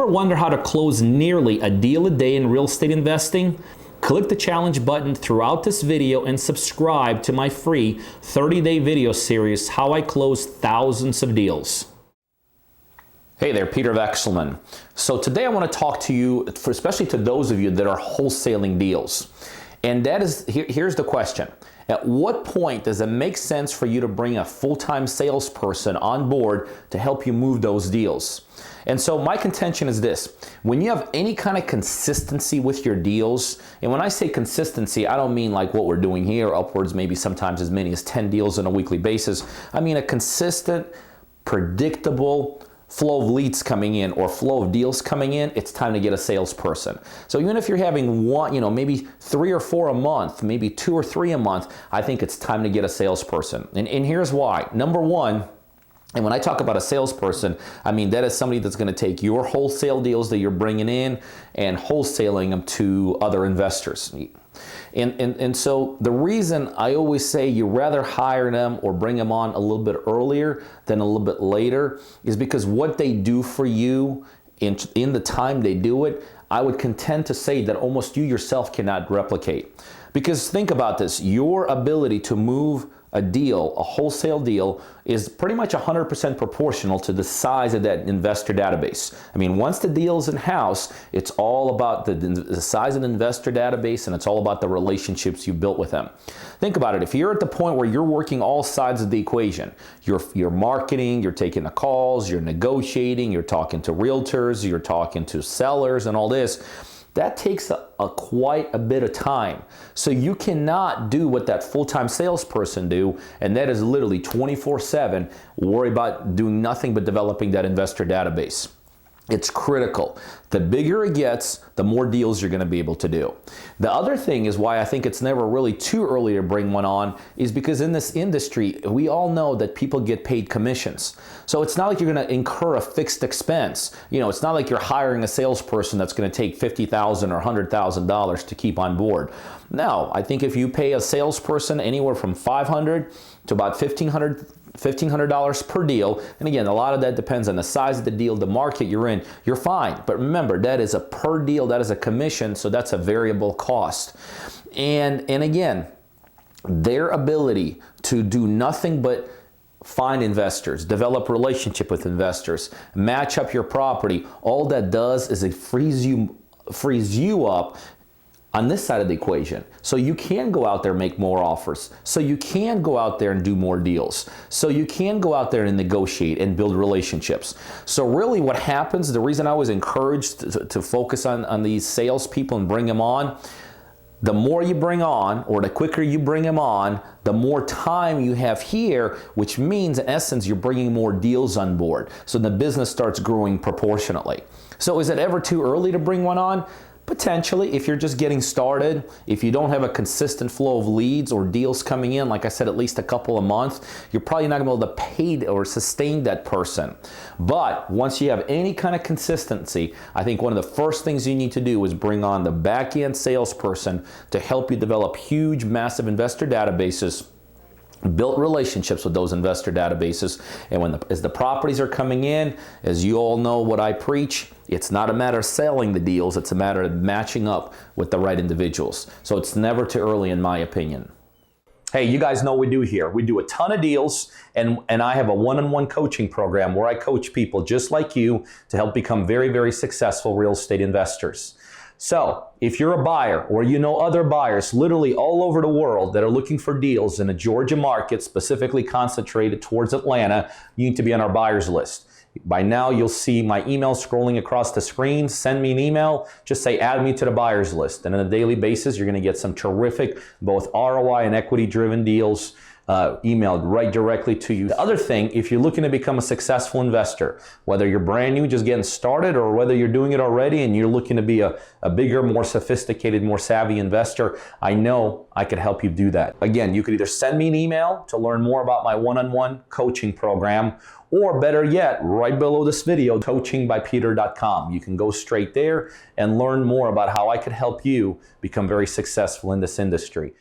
Ever wonder how to close nearly a deal a day in real estate investing? Click the challenge button throughout this video and subscribe to my free 30-day video series, How I Close Thousands of Deals. Hey there, Peter Vekselman. So today I want to talk to you, especially to those of you that are wholesaling deals. And that is, here's the question. At what point does it make sense for you to bring a full-time salesperson on board to help you move those deals? And so my contention is this: when you have any kind of consistency with your deals, and when I say consistency, I don't mean like what we're doing here, upwards maybe sometimes as many as 10 deals on a weekly basis. I mean a consistent, predictable flow of leads coming in or flow of deals coming in. It's time to get a salesperson. So even if you're having one, maybe 3 or 4 a month, maybe 2 or 3 a month, I think it's time to get a salesperson. And here's why. Number one, and when I talk about a salesperson, I mean that is somebody that's going to take your wholesale deals that you're bringing in and wholesaling them to other investors. And so the reason I always say you rather hire them or bring them on a little bit earlier than a little bit later is because what they do for you in the time they do it, I would contend to say that almost you yourself cannot replicate. Because think about this, your ability to move a deal, a wholesale deal, is pretty much 100% proportional to the size of that investor database. I mean, once the deal's in-house, it's all about the size of the investor database, and it's all about the relationships you built with them. Think about it. If you're at the point where you're working all sides of the equation, you're marketing, you're taking the calls, you're negotiating, you're talking to realtors, you're talking to sellers and all this, that takes quite a bit of time. So you cannot do what that full-time salesperson do, and that is literally 24/7 worry about doing nothing but developing that investor database. It's critical. The bigger it gets, the more deals you're going to be able to do. The other thing is why I think it's never really too early to bring one on is because in this industry, we all know that people get paid commissions. So it's not like you're going to incur a fixed expense. It's not like you're hiring a salesperson that's going to take $50,000 or $100,000 to keep on board. No, I think if you pay a salesperson anywhere from $500 to about $1,500 per deal, and again, a lot of that depends on the size of the deal, the market you're in, you're fine. But remember, that is a per deal, that is a commission, so that's a variable cost. And again, their ability to do nothing but find investors, develop relationship with investors, match up your property, all that does is it frees you up on this side of the equation. So you can go out there and make more offers. So you can go out there and do more deals. So you can go out there and negotiate and build relationships. So really what happens, the reason I was encouraged to focus on these salespeople and bring them on, the more you bring on, or the quicker you bring them on, the more time you have here, which means in essence you're bringing more deals on board. So the business starts growing proportionately. So is it ever too early to bring one on? Potentially, if you're just getting started, if you don't have a consistent flow of leads or deals coming in, like I said, at least a couple a month, you're probably not going to be able to pay or sustain that person. But once you have any kind of consistency, I think one of the first things you need to do is bring on the back-end salesperson to help you develop huge, massive investor databases, built relationships with those investor databases, and as the properties are coming in, as you all know what I preach, it's not a matter of selling the deals, it's a matter of matching up with the right individuals. So it's never too early in my opinion. Hey, you guys know what we do here. We do a ton of deals, and I have a one-on-one coaching program where I coach people just like you to help become very, very successful real estate investors. So if you're a buyer or you know other buyers literally all over the world that are looking for deals in the Georgia market, specifically concentrated towards Atlanta, you need to be on our buyers list. By now, you'll see my email scrolling across the screen. Send me an email. Just say, add me to the buyers list. And on a daily basis, you're going to get some terrific, both ROI and equity-driven deals emailed right directly to you. The other thing, if you're looking to become a successful investor, whether you're brand new, just getting started, or whether you're doing it already and you're looking to be a bigger, more sophisticated, more savvy investor, I know I could help you do that. Again, you could either send me an email to learn more about my one-on-one coaching program, or better yet, right below this video, coachingbypeter.com. You can go straight there and learn more about how I could help you become very successful in this industry.